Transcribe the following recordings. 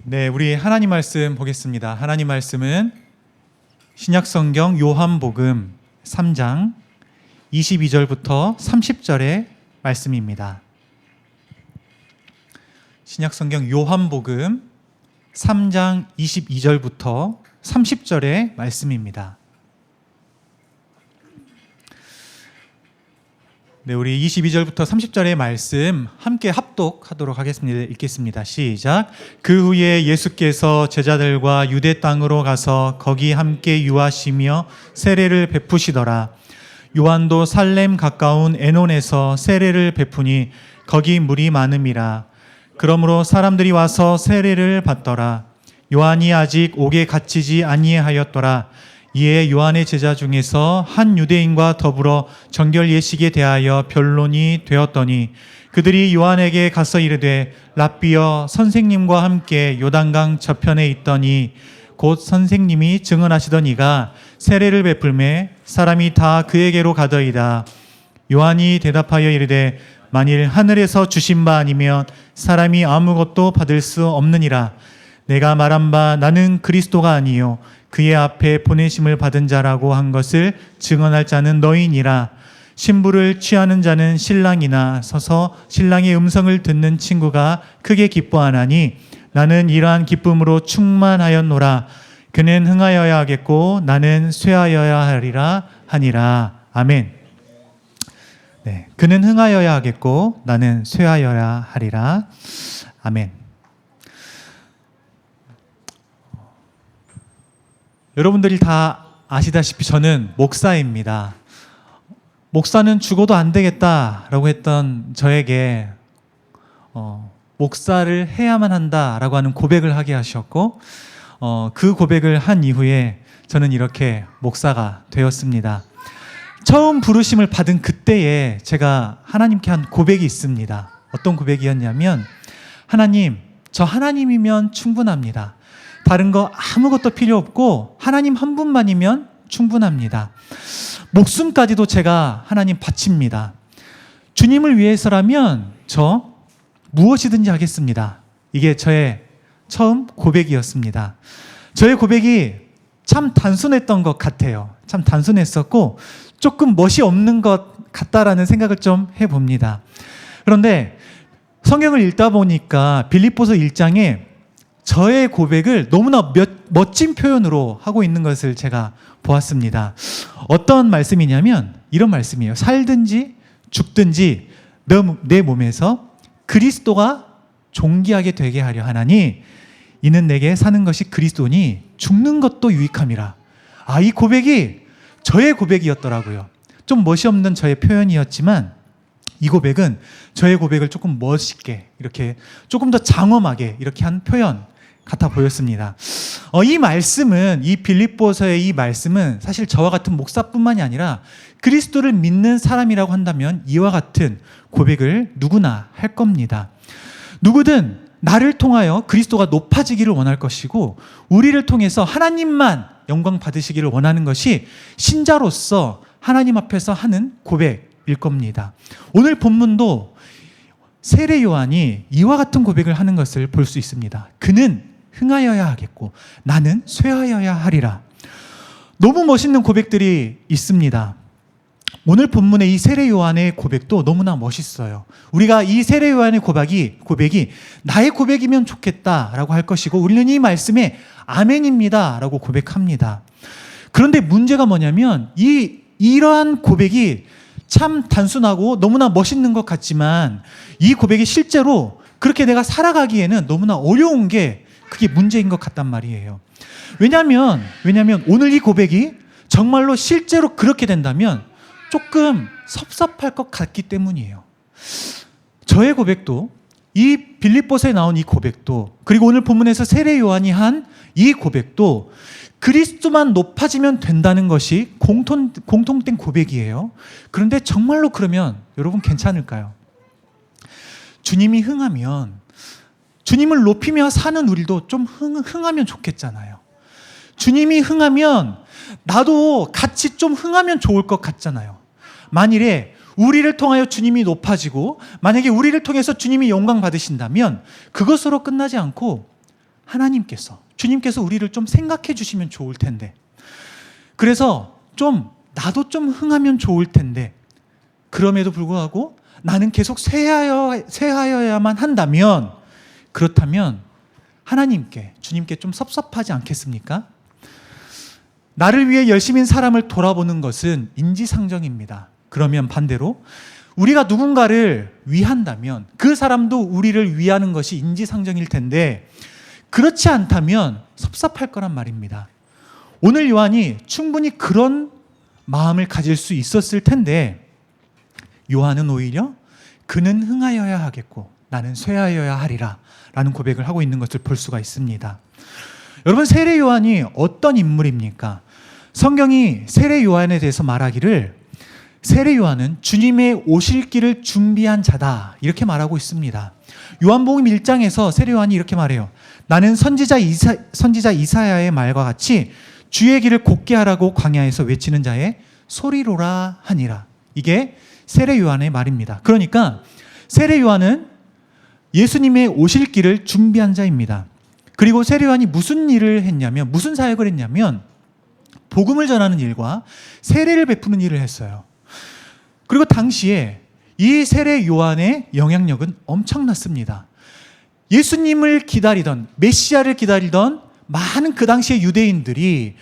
네, 우리 하나님 말씀 보겠습니다. 하나님 말씀은 신약성경 요한복음 3장 22절부터 30절의 말씀입니다. 신약성경 요한복음 3장 22절부터 30절의 말씀입니다. 네, 우리 22절부터 30절의 말씀 함께 합독하도록 하겠습니다. 읽겠습니다. 시작. 그 후에 예수께서 제자들과 유대 땅으로 가서 거기 함께 유하시며 세례를 베푸시더라. 요한도 살렘 가까운 에논에서 세례를 베푸니 거기 물이 많음이라. 그러므로 사람들이 와서 세례를 받더라. 요한이 아직 옥에 갇히지 아니하였더라. 이에 요한의 제자 중에서 한 유대인과 더불어 정결 예식에 대하여 변론이 되었더니 그들이 요한에게 가서 이르되 랍비여, 선생님과 함께 요단강 저편에 있더니 곧 선생님이 증언하시던 이가 세례를 베풀매 사람이 다 그에게로 가더이다. 요한이 대답하여 이르되 만일 하늘에서 주신 바 아니면 사람이 아무것도 받을 수 없느니라. 내가 말한 바 나는 그리스도가 아니요 그의 앞에 보내심을 받은 자라고 한 것을 증언할 자는 너희니라. 신부를 취하는 자는 신랑이나 서서 신랑의 음성을 듣는 친구가 크게 기뻐하나니 나는 이러한 기쁨으로 충만하였노라. 그는 흥하여야 하겠고 나는 쇠하여야 하리라 하니라. 아멘. 네, 그는 흥하여야 하겠고 나는 쇠하여야 하리라. 아멘. 여러분들이 다 아시다시피 저는 목사입니다. 목사는 죽어도 안 되겠다라고 했던 저에게 목사를 해야만 한다라고 하는 고백을 하게 하셨고 그 고백을 한 이후에 저는 이렇게 목사가 되었습니다. 처음 부르심을 받은 그때에 제가 하나님께 한 고백이 있습니다. 어떤 고백이었냐면 하나님, 저 하나님이면 충분합니다. 다른 거 아무것도 필요 없고 하나님 한 분만이면 충분합니다. 목숨까지도 제가 하나님 바칩니다. 주님을 위해서라면 저 무엇이든지 하겠습니다. 이게 저의 처음 고백이었습니다. 저의 고백이 참 단순했던 것 같아요. 참 단순했었고 조금 멋이 없는 것 같다라는 생각을 좀 해봅니다. 그런데 성경을 읽다 보니까 빌립보서 1장에 저의 고백을 너무나 멋진 표현으로 하고 있는 것을 제가 보았습니다. 어떤 말씀이냐면 이런 말씀이에요. 살든지 죽든지 내 몸에서 그리스도가 존귀하게 되게 하려 하나니 이는 내게 사는 것이 그리스도니 죽는 것도 유익함이라. 이 고백이 저의 고백이었더라고요. 좀 멋이 없는 저의 표현이었지만 이 고백은 저의 고백을 조금 멋있게 이렇게 조금 더 장엄하게 이렇게 한 표현 같아 보였습니다. 이 말씀은, 이 빌립보서의 이 말씀은 사실 저와 같은 목사뿐만이 아니라 그리스도를 믿는 사람이라고 한다면 이와 같은 고백을 누구나 할 겁니다. 누구든 나를 통하여 그리스도가 높아지기를 원할 것이고 우리를 통해서 하나님만 영광 받으시기를 원하는 것이 신자로서 하나님 앞에서 하는 고백일 겁니다. 오늘 본문도 세례 요한이 이와 같은 고백을 하는 것을 볼 수 있습니다. 그는 흥하여야 하겠고 나는 쇠하여야 하리라. 너무 멋있는 고백들이 있습니다. 오늘 본문의 이 세례 요한의 고백도 너무나 멋있어요. 우리가 이 세례 요한의 고백이 나의 고백이면 좋겠다라고 할 것이고 우리는 이 말씀에 아멘입니다 라고 고백합니다. 그런데 문제가 뭐냐면 이러한 고백이 참 단순하고 너무나 멋있는 것 같지만 이 고백이 실제로 그렇게 내가 살아가기에는 너무나 어려운 게 그게 문제인 것 같단 말이에요. 왜냐하면 오늘 이 고백이 정말로 실제로 그렇게 된다면 조금 섭섭할 것 같기 때문이에요. 저의 고백도 이 빌립보서에 나온 이 고백도 그리고 오늘 본문에서 세례 요한이 한 이 고백도 그리스도만 높아지면 된다는 것이 공통된 고백이에요. 그런데 정말로 그러면 여러분 괜찮을까요? 주님이 흥하면 주님을 높이며 사는 우리도 좀 흥하면 좋겠잖아요. 주님이 흥하면 나도 같이 좀 흥하면 좋을 것 같잖아요. 만일에 우리를 통하여 주님이 높아지고 만약에 우리를 통해서 주님이 영광 받으신다면 그것으로 끝나지 않고 하나님께서, 주님께서 우리를 좀 생각해 주시면 좋을 텐데, 그래서 좀 나도 좀 흥하면 좋을 텐데, 그럼에도 불구하고 나는 계속 쇠하여야만 한다면, 그렇다면 하나님께, 주님께 좀 섭섭하지 않겠습니까? 나를 위해 열심인 사람을 돌아보는 것은 인지상정입니다. 그러면 반대로 우리가 누군가를 위한다면 그 사람도 우리를 위하는 것이 인지상정일 텐데, 그렇지 않다면 섭섭할 거란 말입니다. 오늘 요한이 충분히 그런 마음을 가질 수 있었을 텐데, 요한은 오히려 그는 흥하여야 하겠고 나는 쇠하여야 하리라 라는 고백을 하고 있는 것을 볼 수가 있습니다. 여러분, 세례 요한이 어떤 인물입니까? 성경이 세례 요한에 대해서 말하기를 세례 요한은 주님의 오실 길을 준비한 자다 이렇게 말하고 있습니다. 요한복음 1장에서 세례 요한이 이렇게 말해요. 나는 선지자 이사야의 말과 같이 주의 길을 곧게 하라고 광야에서 외치는 자의 소리로라 하니라. 이게 세례 요한의 말입니다. 그러니까 세례 요한은 예수님의 오실 길을 준비한 자입니다. 그리고 세례 요한이 무슨 일을 했냐면, 무슨 사역을 했냐면 복음을 전하는 일과 세례를 베푸는 일을 했어요. 그리고 당시에 이 세례 요한의 영향력은 엄청났습니다. 예수님을 기다리던, 메시아를 기다리던 많은 그 당시의 유대인들이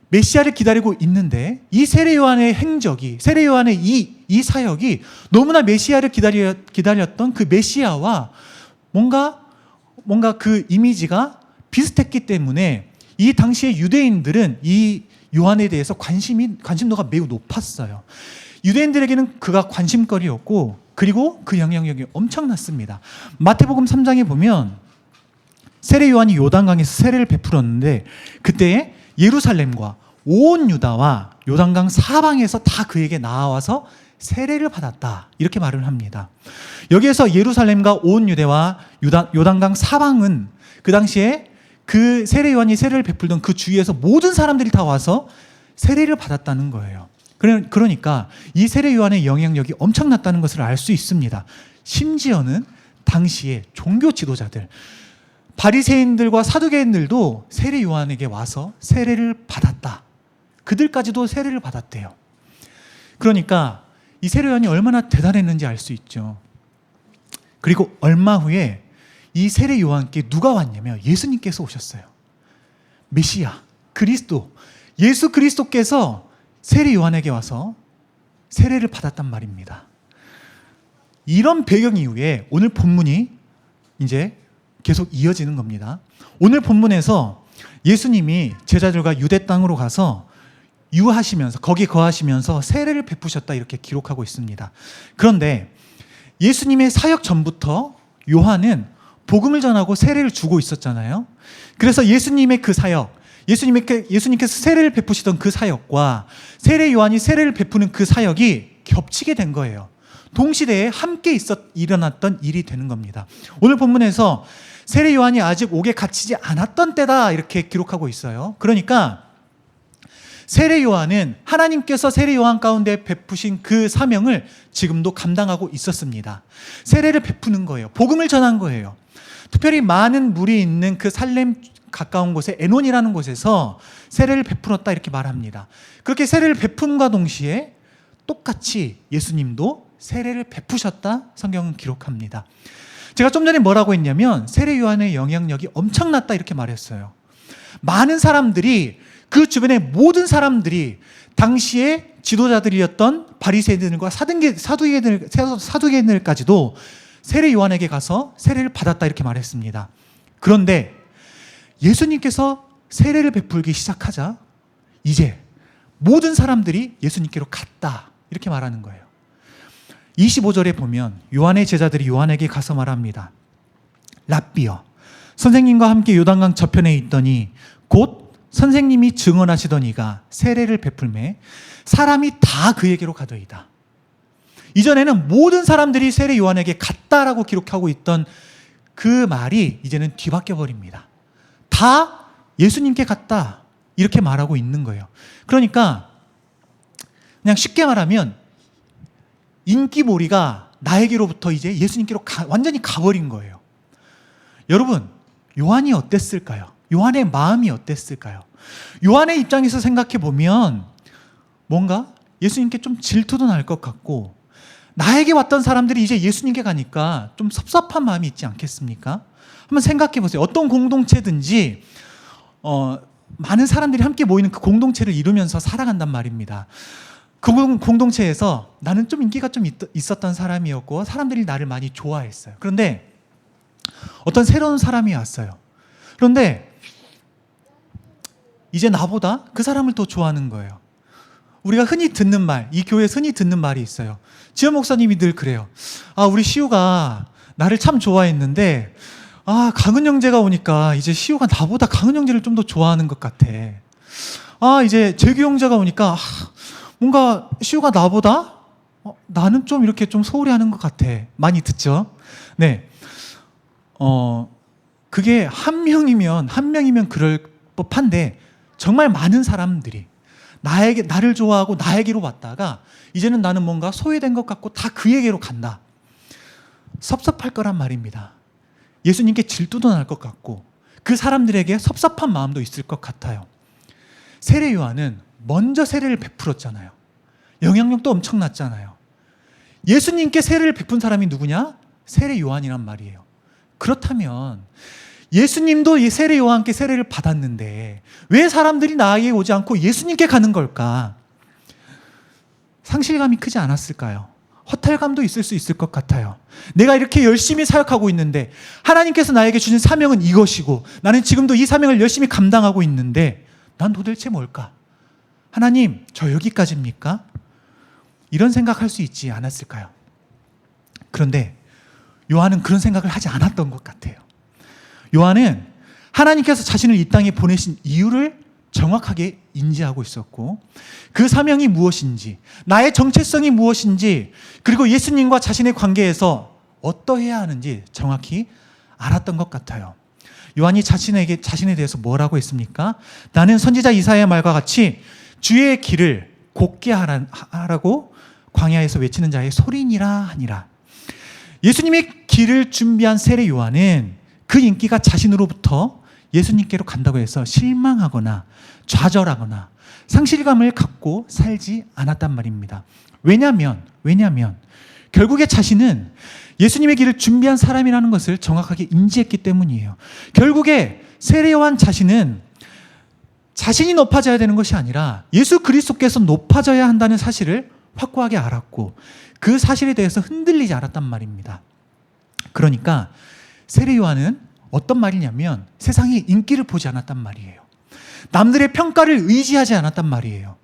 메시아를 기다리고 있는데, 이 세례 요한의 행적이, 세례 요한의 이 사역이 너무나 메시아를 기다렸던 그 메시아와 뭔가 그 이미지가 비슷했기 때문에 이 당시의 유대인들은 이 요한에 대해서 관심도가 매우 높았어요. 유대인들에게는 그가 관심거리였고, 그리고 그 영향력이 엄청났습니다. 마태복음 3장에 보면 세례 요한이 요단강에서 세례를 베풀었는데, 그때 예루살렘과 온 유다와 요단강 사방에서 다 그에게 나와서 세례를 받았다 이렇게 말을 합니다. 여기에서 예루살렘과 온 유대와 요단강 사방은 그 당시에 그 세례 요한이 세례를 베풀던 그 주위에서 모든 사람들이 다 와서 세례를 받았다는 거예요. 그러니까 이 세례 요한의 영향력이 엄청났다는 것을 알 수 있습니다. 심지어는 당시의 종교 지도자들, 바리새인들과 사두개인들도 세례 요한에게 와서 세례를 받았다. 그들까지도 세례를 받았대요. 그러니까 이 세례 요한이 얼마나 대단했는지 알 수 있죠. 그리고 얼마 후에 이 세례 요한께 누가 왔냐면 예수님께서 오셨어요. 메시아, 그리스도, 예수 그리스도께서 세례 요한에게 와서 세례를 받았단 말입니다. 이런 배경 이후에 오늘 본문이 이제 계속 이어지는 겁니다. 오늘 본문에서 예수님이 제자들과 유대 땅으로 가서 유하시면서, 거기 거하시면서 세례를 베푸셨다 이렇게 기록하고 있습니다. 그런데 예수님의 사역 전부터 요한은 복음을 전하고 세례를 주고 있었잖아요. 그래서 예수님의 그 사역, 예수님께서 세례를 베푸시던 그 사역과 세례 요한이 세례를 베푸는 그 사역이 겹치게 된 거예요. 동시대에 함께 일어났던 일이 되는 겁니다. 오늘 본문에서 세례 요한이 아직 옥에 갇히지 않았던 때다 이렇게 기록하고 있어요. 그러니까 세례 요한은 하나님께서 세례 요한 가운데 베푸신 그 사명을 지금도 감당하고 있었습니다. 세례를 베푸는 거예요. 복음을 전한 거예요. 특별히 많은 물이 있는 그 살렘 가까운 곳에 에논이라는 곳에서 세례를 베풀었다 이렇게 말합니다. 그렇게 세례를 베푼과 동시에 똑같이 예수님도 세례를 베푸셨다 성경은 기록합니다. 제가 좀 전에 뭐라고 했냐면 세례 요한의 영향력이 엄청났다 이렇게 말했어요. 많은 사람들이, 그 주변의 모든 사람들이 당시의 지도자들이었던 바리새인들과 사두개인들까지도 세례 요한에게 가서 세례를 받았다 이렇게 말했습니다. 그런데 예수님께서 세례를 베풀기 시작하자 이제 모든 사람들이 예수님께로 갔다 이렇게 말하는 거예요. 25절에 보면 요한의 제자들이 요한에게 가서 말합니다. 랍비여, 선생님과 함께 요단강 저편에 있더니 곧 선생님이 증언하시던 이가 세례를 베풀매 사람이 다 그에게로 가더이다. 이전에는 모든 사람들이 세례 요한에게 갔다라고 기록하고 있던 그 말이 이제는 뒤바뀌어 버립니다. 다 예수님께 갔다 이렇게 말하고 있는 거예요. 그러니까 그냥 쉽게 말하면 인기몰이가 나에게로부터 이제 예수님께로 완전히 가버린 거예요. 여러분, 요한이 어땠을까요? 요한의 마음이 어땠을까요? 요한의 입장에서 생각해 보면 뭔가 예수님께 좀 질투도 날 것 같고, 나에게 왔던 사람들이 이제 예수님께 가니까 좀 섭섭한 마음이 있지 않겠습니까? 한번 생각해 보세요. 어떤 공동체든지 많은 사람들이 함께 모이는 그 공동체를 이루면서 살아간단 말입니다. 그 공동체에서 나는 좀 인기가 좀 있었던 사람이었고 사람들이 나를 많이 좋아했어요. 그런데 어떤 새로운 사람이 왔어요. 그런데 이제 나보다 그 사람을 더 좋아하는 거예요. 우리가 흔히 듣는 말, 이 교회에서 흔히 듣는 말이 있어요. 지현 목사님이 늘 그래요. 우리 시우가 나를 참 좋아했는데 강은 형제가 오니까 이제 시우가 나보다 강은 형제를 좀 더 좋아하는 것 같아. 이제 재규 형제가 오니까 뭔가 시우가 나보다 나는 좀 이렇게 좀 소홀히 하는 것 같아. 많이 듣죠? 네. 그게 한 명이면 그럴 법한데, 정말 많은 사람들이 나를 좋아하고 나에게로 왔다가 이제는 나는 뭔가 소외된 것 같고 다 그에게로 간다. 섭섭할 거란 말입니다. 예수님께 질투도 날 것 같고 그 사람들에게 섭섭한 마음도 있을 것 같아요. 세례 요한은 먼저 세례를 베풀었잖아요. 영향력도 엄청났잖아요. 예수님께 세례를 베푼 사람이 누구냐? 세례 요한이란 말이에요. 그렇다면 예수님도 이 세례 요한께 세례를 받았는데 왜 사람들이 나에게 오지 않고 예수님께 가는 걸까? 상실감이 크지 않았을까요? 허탈감도 있을 수 있을 것 같아요. 내가 이렇게 열심히 사역하고 있는데 하나님께서 나에게 주신 사명은 이것이고 나는 지금도 이 사명을 열심히 감당하고 있는데 난 도대체 뭘까? 하나님, 저 여기까지입니까? 이런 생각할 수 있지 않았을까요? 그런데 요한은 그런 생각을 하지 않았던 것 같아요. 요한은 하나님께서 자신을 이 땅에 보내신 이유를 정확하게 인지하고 있었고, 그 사명이 무엇인지, 나의 정체성이 무엇인지, 그리고 예수님과 자신의 관계에서 어떠해야 하는지 정확히 알았던 것 같아요. 요한이 자신에 대해서 뭐라고 했습니까? 나는 선지자 이사야의 말과 같이 주의 길을 곧게 하라고 광야에서 외치는 자의 소리니라 하니라. 예수님의 길을 준비한 세례 요한은 그 인기가 자신으로부터 예수님께로 간다고 해서 실망하거나 좌절하거나 상실감을 갖고 살지 않았단 말입니다. 왜냐하면 결국에 자신은 예수님의 길을 준비한 사람이라는 것을 정확하게 인지했기 때문이에요. 결국에 세례 요한 자신은 자신이 높아져야 되는 것이 아니라 예수 그리스도께서 높아져야 한다는 사실을 확고하게 알았고 그 사실에 대해서 흔들리지 않았단 말입니다. 그러니까 세례 요한은 어떤 말이냐면 세상의 인기를 보지 않았단 말이에요. 남들의 평가를 의지하지 않았단 말이에요.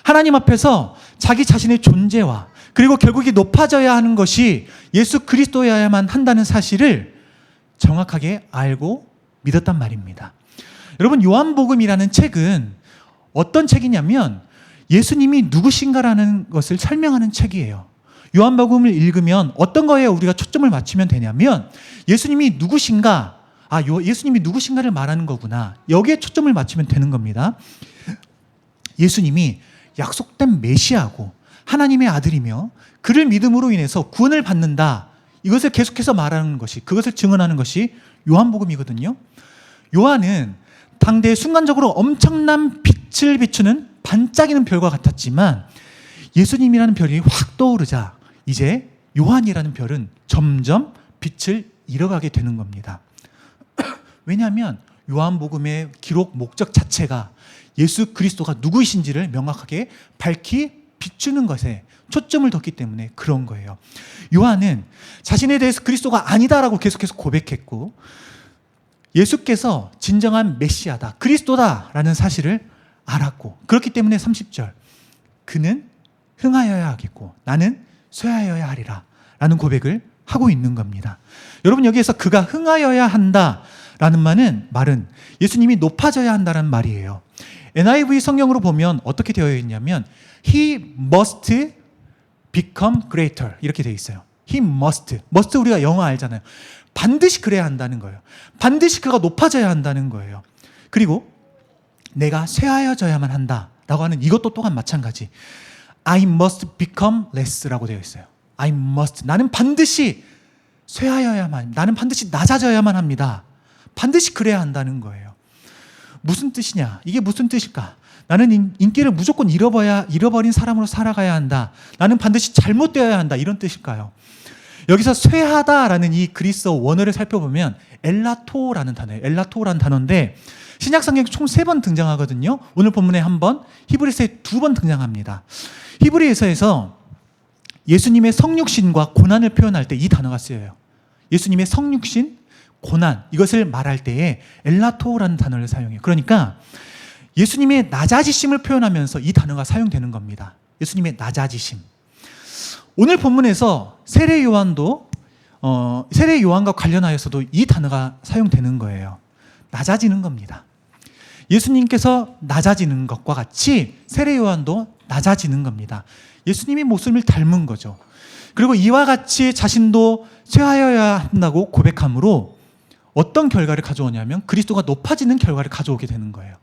하나님 앞에서 자기 자신의 존재와 그리고 결국에 높아져야 하는 것이 예수 그리스도여야만 한다는 사실을 정확하게 알고 믿었단 말입니다. 여러분, 요한복음이라는 책은 어떤 책이냐면 예수님이 누구신가라는 것을 설명하는 책이에요. 요한복음을 읽으면 어떤 거에 우리가 초점을 맞추면 되냐면 예수님이 누구신가, 예수님이 누구신가를 말하는 거구나. 여기에 초점을 맞추면 되는 겁니다. 예수님이 약속된 메시아고 하나님의 아들이며 그를 믿음으로 인해서 구원을 받는다. 이것을 계속해서 말하는 것이, 그것을 증언하는 것이 요한복음이거든요. 요한은 당대에 순간적으로 엄청난 빛을 비추는 반짝이는 별과 같았지만 예수님이라는 별이 확 떠오르자 이제 요한이라는 별은 점점 빛을 잃어가게 되는 겁니다. 왜냐하면 요한복음의 기록 목적 자체가 예수 그리스도가 누구이신지를 명확하게 밝히 비추는 것에 초점을 뒀기 때문에 그런 거예요. 요한은 자신에 대해서 그리스도가 아니다라고 계속해서 고백했고 예수께서 진정한 메시아다, 그리스도다라는 사실을 알았고, 그렇기 때문에 30절 그는 흥하여야 하겠고 나는 쇠하여야 하리라 라는 고백을 하고 있는 겁니다. 여러분, 여기에서 그가 흥하여야 한다라는 말은 예수님이 높아져야 한다는 말이에요. NIV 성경으로 보면 어떻게 되어 있냐면 He must become greater 이렇게 되어 있어요. He must 우리가 영어 알잖아요. 반드시 그래야 한다는 거예요. 반드시 그가 높아져야 한다는 거예요. 그리고 내가 쇠하여져야만 한다라고 하는 이것도 또한 마찬가지. I must become less라고 되어 있어요. I must. 나는 반드시 쇠하여야만, 나는 반드시 낮아져야만 합니다. 반드시 그래야 한다는 거예요. 무슨 뜻이냐? 이게 무슨 뜻일까? 나는 인기를 무조건 잃어버린 사람으로 살아가야 한다. 나는 반드시 잘못되어야 한다. 이런 뜻일까요? 여기서 쇠하다라는 이 그리스어 원어를 살펴보면 엘라토라는 단어예요. 엘라토라는 단어인데 신약성경에 총 3번 등장하거든요. 오늘 본문에 1번, 히브리서에 2번 등장합니다. 히브리서에서 예수님의 성육신과 고난을 표현할 때 이 단어가 쓰여요. 예수님의 성육신, 고난, 이것을 말할 때에 엘라토라는 단어를 사용해요. 그러니까 예수님의 낮아지심을 표현하면서 이 단어가 사용되는 겁니다. 예수님의 낮아지심. 오늘 본문에서 세례 요한과 관련하여서도 이 단어가 사용되는 거예요. 낮아지는 겁니다. 예수님께서 낮아지는 것과 같이 세례 요한도 낮아지는 겁니다. 예수님의 모습을 닮은 거죠. 그리고 이와 같이 자신도 쇠하여야 한다고 고백함으로 어떤 결과를 가져오냐면 그리스도가 높아지는 결과를 가져오게 되는 거예요.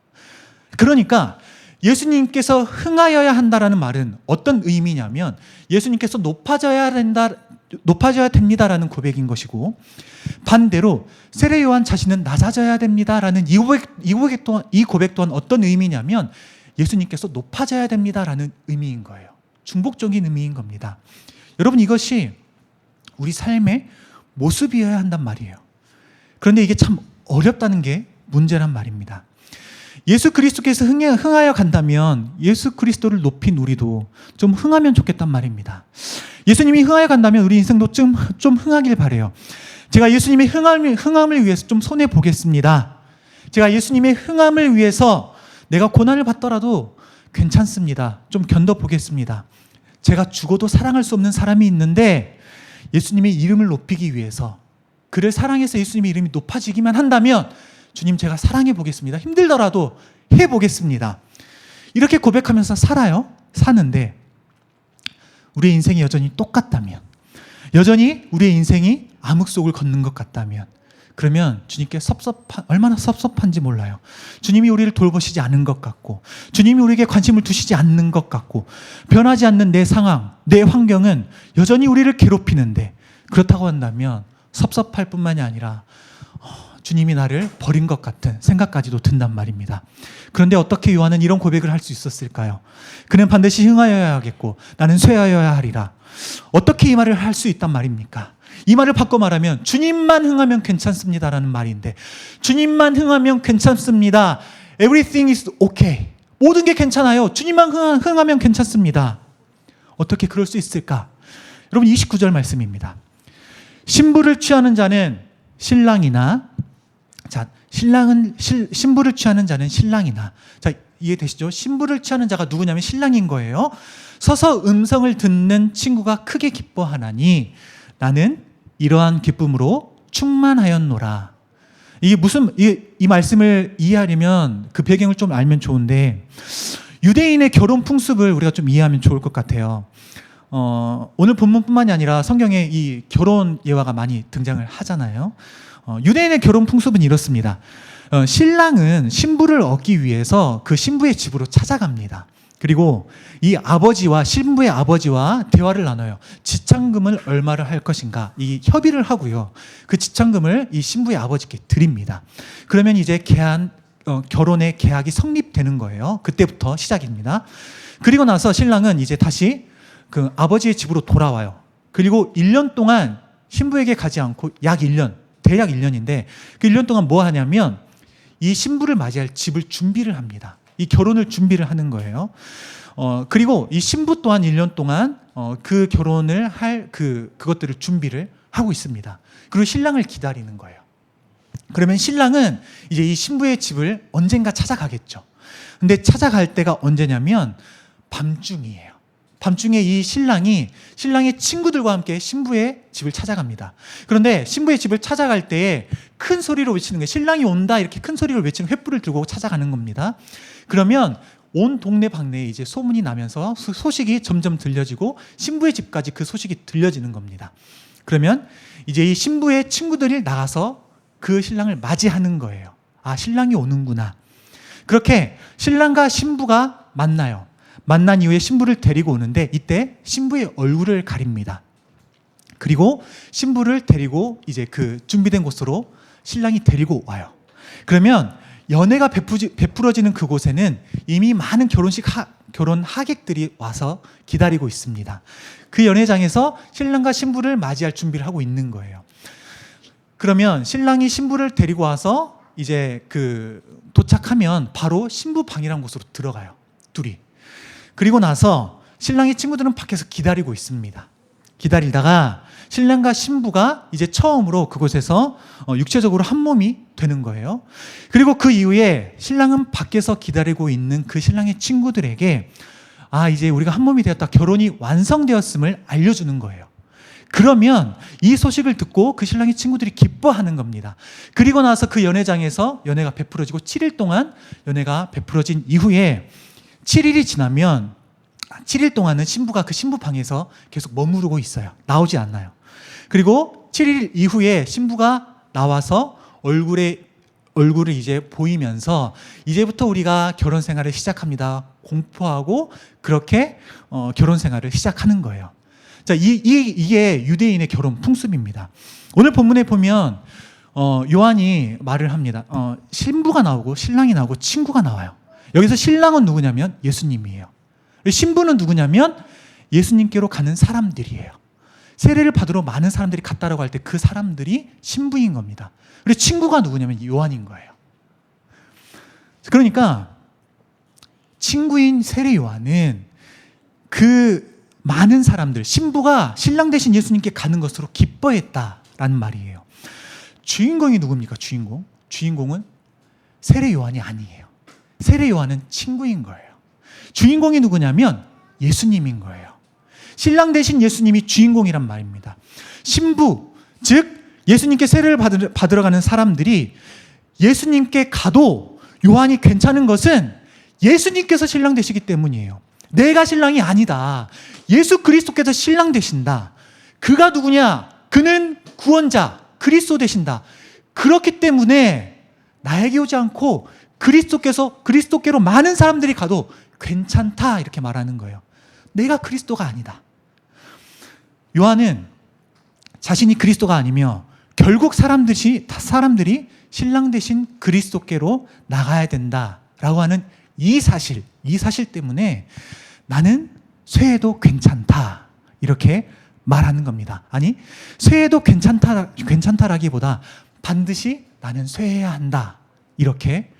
그러니까 예수님께서 흥하여야 한다라는 말은 어떤 의미냐면 예수님께서 높아져야 됩니다라는 고백인 것이고, 반대로 세례 요한 자신은 낮아져야 됩니다라는 이 고백 또한 어떤 의미냐면 예수님께서 높아져야 됩니다라는 의미인 거예요. 중복적인 의미인 겁니다. 여러분, 이것이 우리 삶의 모습이어야 한단 말이에요. 그런데 이게 참 어렵다는 게 문제란 말입니다. 예수 그리스도께서 흥하여 간다면 예수 그리스도를 높인 우리도 좀 흥하면 좋겠단 말입니다. 예수님이 흥하여 간다면 우리 인생도 좀 흥하길 바라요. 제가 예수님의 흥함을 위해서 좀 손해 보겠습니다. 제가 예수님의 흥함을 위해서 내가 고난을 받더라도 괜찮습니다. 좀 견뎌보겠습니다. 제가 죽어도 사랑할 수 없는 사람이 있는데 예수님의 이름을 높이기 위해서, 그를 사랑해서 예수님의 이름이 높아지기만 한다면 주님, 제가 사랑해 보겠습니다. 힘들더라도 해보겠습니다. 이렇게 고백하면서 사는데 우리의 인생이 여전히 똑같다면, 여전히 우리의 인생이 암흑 속을 걷는 것 같다면, 그러면 주님께 얼마나 섭섭한지 몰라요. 주님이 우리를 돌보시지 않은 것 같고, 주님이 우리에게 관심을 두시지 않는 것 같고, 변하지 않는 내 상황, 내 환경은 여전히 우리를 괴롭히는데, 그렇다고 한다면 섭섭할 뿐만이 아니라 주님이 나를 버린 것 같은 생각까지도 든단 말입니다. 그런데 어떻게 요한은 이런 고백을 할 수 있었을까요? 그는 반드시 흥하여야 하겠고 나는 쇠하여야 하리라. 어떻게 이 말을 할 수 있단 말입니까? 이 말을 바꿔 말하면 주님만 흥하면 괜찮습니다라는 말인데, 주님만 흥하면 괜찮습니다. Everything is okay. 모든 게 괜찮아요. 주님만 흥하면 괜찮습니다. 어떻게 그럴 수 있을까? 여러분, 29절 말씀입니다. 신부를 취하는 자는 신랑이나, 신부를 취하는 자는 신랑이나, 이해되시죠? 신부를 취하는 자가 누구냐면 신랑인 거예요. 서서 음성을 듣는 친구가 크게 기뻐하나니 나는 이러한 기쁨으로 충만하였노라. 이 말씀을 이해하려면 그 배경을 좀 알면 좋은데, 유대인의 결혼 풍습을 우리가 좀 이해하면 좋을 것 같아요. 오늘 본문뿐만이 아니라 성경에 이 결혼 예화가 많이 등장을 하잖아요. 유대인의 결혼 풍습은 이렇습니다. 신랑은 신부를 얻기 위해서 그 신부의 집으로 찾아갑니다. 그리고 이 신부의 아버지와 대화를 나눠요. 지참금을 얼마를 할 것인가, 이 협의를 하고요. 그 지참금을 이 신부의 아버지께 드립니다. 그러면 이제 결혼의 계약이 성립되는 거예요. 그때부터 시작입니다. 그리고 나서 신랑은 이제 다시 그 아버지의 집으로 돌아와요. 그리고 1년 동안 신부에게 가지 않고 대략 1년인데 그 1년 동안 뭐 하냐면 이 신부를 맞이할 집을 준비를 합니다. 이 결혼을 준비를 하는 거예요. 그리고 이 신부 또한 1년 동안 그 결혼을 할 그것들을 준비를 하고 있습니다. 그리고 신랑을 기다리는 거예요. 그러면 신랑은 이제 이 신부의 집을 언젠가 찾아가겠죠. 근데 찾아갈 때가 언제냐면 밤중이에요. 밤중에 이 신랑의 친구들과 함께 신부의 집을 찾아갑니다. 그런데 신부의 집을 찾아갈 때에 큰 소리로 외치는 거예요. 신랑이 온다, 이렇게 큰 소리로 외치는, 횃불을 들고 찾아가는 겁니다. 그러면 온 동네 방네에 이제 소문이 나면서 소식이 점점 들려지고 신부의 집까지 그 소식이 들려지는 겁니다. 그러면 이제 이 신부의 친구들이 나가서 그 신랑을 맞이하는 거예요. 아, 신랑이 오는구나. 그렇게 신랑과 신부가 만나요. 만난 이후에 신부를 데리고 오는데 이때 신부의 얼굴을 가립니다. 그리고 신부를 데리고 이제 그 준비된 곳으로 신랑이 데리고 와요. 그러면 연애가 베풀어지는 그곳에는 이미 많은 결혼 하객들이 와서 기다리고 있습니다. 그 연회장에서 신랑과 신부를 맞이할 준비를 하고 있는 거예요. 그러면 신랑이 신부를 데리고 와서 이제 도착하면 바로 신부 방이라는 곳으로 들어가요. 둘이. 그리고 나서 신랑의 친구들은 밖에서 기다리고 있습니다. 기다리다가 신랑과 신부가 이제 처음으로 그곳에서 육체적으로 한 몸이 되는 거예요. 그리고 그 이후에 신랑은 밖에서 기다리고 있는 그 신랑의 친구들에게 이제 우리가 한 몸이 되었다, 결혼이 완성되었음을 알려주는 거예요. 그러면 이 소식을 듣고 그 신랑의 친구들이 기뻐하는 겁니다. 그리고 나서 그 연회장에서 연회가 베풀어지고 7일 동안 연회가 베풀어진 이후에 7일이 지나면 7일 동안은 신부가 그 신부 방에서 계속 머무르고 있어요. 나오지 않나요? 그리고 7일 이후에 신부가 나와서 얼굴을 이제 보이면서 이제부터 우리가 결혼 생활을 시작합니다. 공포하고 그렇게 결혼 생활을 시작하는 거예요. 자, 이게 유대인의 결혼 풍습입니다. 오늘 본문에 보면 요한이 말을 합니다. 신부가 나오고 신랑이 나오고 친구가 나와요. 여기서 신랑은 누구냐면 예수님이에요. 신부는 누구냐면 예수님께로 가는 사람들이에요. 세례를 받으러 많은 사람들이 갔다라고 할 때 그 사람들이 신부인 겁니다. 그리고 친구가 누구냐면 요한인 거예요. 그러니까 친구인 세례 요한은 그 많은 사람들, 신부가 신랑 대신 예수님께 가는 것으로 기뻐했다라는 말이에요. 주인공이 누굽니까? 주인공은 세례 요한이 아니에요. 세례 요한은 친구인 거예요. 주인공이 누구냐면 예수님인 거예요. 신랑 대신 예수님이 주인공이란 말입니다. 신부, 즉 예수님께 세례를 받으러 가는 사람들이 예수님께 가도 요한이 괜찮은 것은 예수님께서 신랑 되시기 때문이에요. 내가 신랑이 아니다. 예수 그리스도께서 신랑 되신다. 그가 누구냐? 그는 구원자, 그리스도 되신다. 그렇기 때문에 나에게 오지 않고 그리스도께로 많은 사람들이 가도 괜찮다, 이렇게 말하는 거예요. 내가 그리스도가 아니다. 요한은 자신이 그리스도가 아니며 결국 사람들이 신랑 대신 그리스도께로 나가야 된다라고 하는 이 사실 때문에 나는 쇠해도 괜찮다, 이렇게 말하는 겁니다. 아니, 쇠해도 괜찮다라기보다 반드시 나는 쇠해야 한다, 이렇게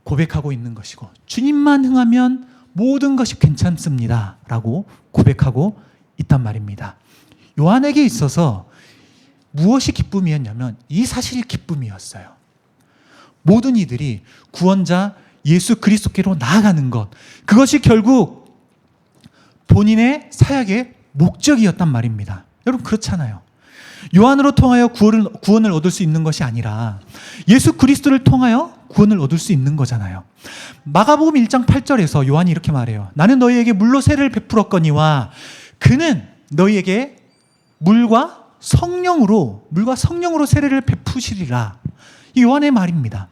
고백하고 있는 것이고, 주님만 흥하면 모든 것이 괜찮습니다 라고 고백하고 있단 말입니다. 요한에게 있어서 무엇이 기쁨이었냐면 이 사실이 기쁨이었어요. 모든 이들이 구원자 예수 그리스도께로 나아가는 것, 그것이 결국 본인의 사역의 목적이었단 말입니다. 여러분, 그렇잖아요. 요한으로 통하여 구원을 얻을 수 있는 것이 아니라 예수 그리스도를 통하여 구원을 얻을 수 있는 거잖아요. 마가복음 1장 8절에서 요한이 이렇게 말해요. 나는 너희에게 물로 세례를 베풀었거니와 그는 너희에게 물과 성령으로 세례를 베푸시리라. 이 요한의 말입니다.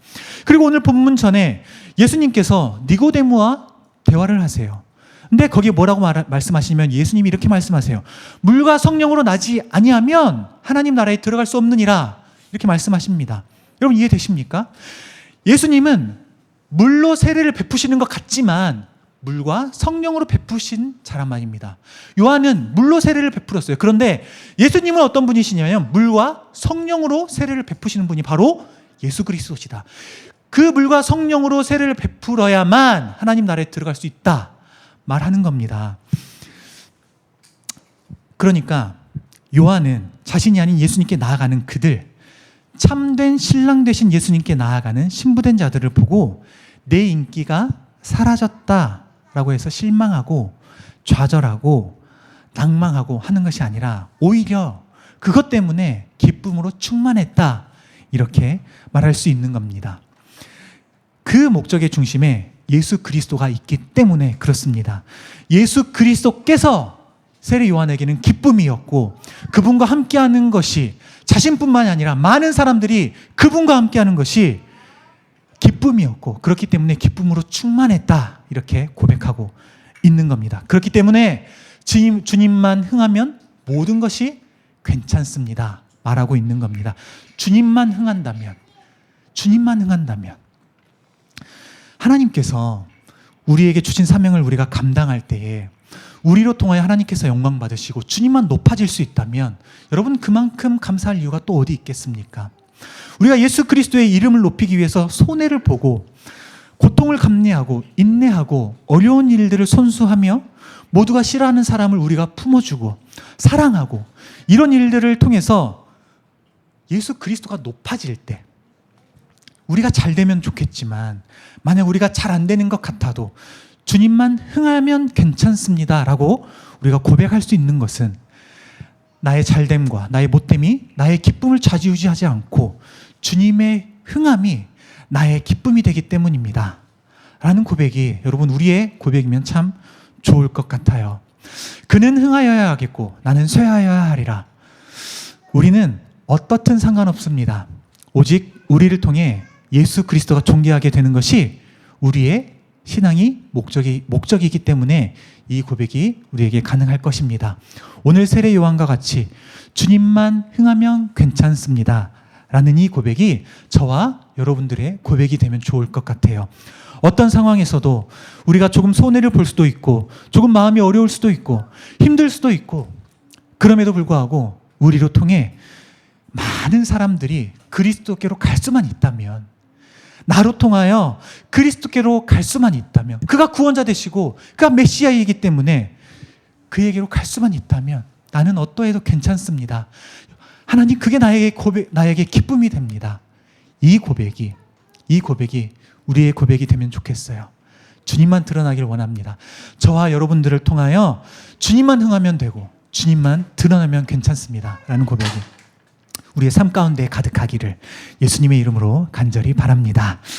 그리고 오늘 본문 전에 예수님께서 니고데모와 대화를 하세요. 근데 거기에 뭐라고 말씀하시냐면 예수님이 이렇게 말씀하세요. 물과 성령으로 나지 아니하면 하나님 나라에 들어갈 수 없느니라, 이렇게 말씀하십니다. 여러분, 이해되십니까? 예수님은 물로 세례를 베푸시는 것 같지만 물과 성령으로 베푸신 자란 말입니다. 요한은 물로 세례를 베풀었어요. 그런데 예수님은 어떤 분이시냐면 물과 성령으로 세례를 베푸시는 분이 바로 예수 그리스도시다. 그 물과 성령으로 세례를 베풀어야만 하나님 나라에 들어갈 수 있다 말하는 겁니다. 그러니까 요한은 자신이 아닌 예수님께 나아가는 그들, 참된 신랑 되신 예수님께 나아가는 신부된 자들을 보고 내 인기가 사라졌다라고 해서 실망하고 좌절하고 낭망하고 하는 것이 아니라 오히려 그것 때문에 기쁨으로 충만했다, 이렇게 말할 수 있는 겁니다. 그 목적의 중심에 예수 그리스도가 있기 때문에 그렇습니다. 예수 그리스도께서 세례 요한에게는 기쁨이었고 그분과 함께하는 것이 자신뿐만이 아니라 많은 사람들이 그분과 함께하는 것이 기쁨이었고 그렇기 때문에 기쁨으로 충만했다, 이렇게 고백하고 있는 겁니다. 그렇기 때문에 주님만 흥하면 모든 것이 괜찮습니다 말하고 있는 겁니다. 주님만 흥한다면, 주님만 흥한다면, 하나님께서 우리에게 주신 사명을 우리가 감당할 때에 우리로 통하여 하나님께서 영광 받으시고 주님만 높아질 수 있다면 여러분, 그만큼 감사할 이유가 또 어디 있겠습니까? 우리가 예수 그리스도의 이름을 높이기 위해서 손해를 보고 고통을 감내하고 인내하고 어려운 일들을 손수하며 모두가 싫어하는 사람을 우리가 품어주고 사랑하고 이런 일들을 통해서 예수 그리스도가 높아질 때, 우리가 잘 되면 좋겠지만 만약 우리가 잘 안 되는 것 같아도 주님만 흥하면 괜찮습니다 라고 우리가 고백할 수 있는 것은 나의 잘됨과 나의 못됨이 나의 기쁨을 좌지우지하지 않고 주님의 흥함이 나의 기쁨이 되기 때문입니다 라는 고백이, 여러분, 우리의 고백이면 참 좋을 것 같아요. 그는 흥하여야 하겠고 나는 쇠하여야 하리라. 우리는 어떻든 상관없습니다. 오직 우리를 통해 예수 그리스도가 존귀하게 되는 것이 우리의 신앙이 목적이기 때문에 이 고백이 우리에게 가능할 것입니다. 오늘 세례 요한과 같이 주님만 흥하면 괜찮습니다 라는 이 고백이 저와 여러분들의 고백이 되면 좋을 것 같아요. 어떤 상황에서도 우리가 조금 손해를 볼 수도 있고 조금 마음이 어려울 수도 있고 힘들 수도 있고, 그럼에도 불구하고 우리로 통해 많은 사람들이 그리스도께로 갈 수만 있다면, 나로 통하여 그리스도께로 갈 수만 있다면, 그가 구원자 되시고 그가 메시아이기 때문에 그에게로 갈 수만 있다면 나는 어떠해도 괜찮습니다. 하나님, 그게 나에게 기쁨이 됩니다. 이 고백이 우리의 고백이 되면 좋겠어요. 주님만 드러나길 원합니다. 저와 여러분들을 통하여 주님만 흥하면 되고 주님만 드러나면 괜찮습니다 라는 고백이 우리의 삶 가운데 가득하기를 예수님의 이름으로 간절히 바랍니다.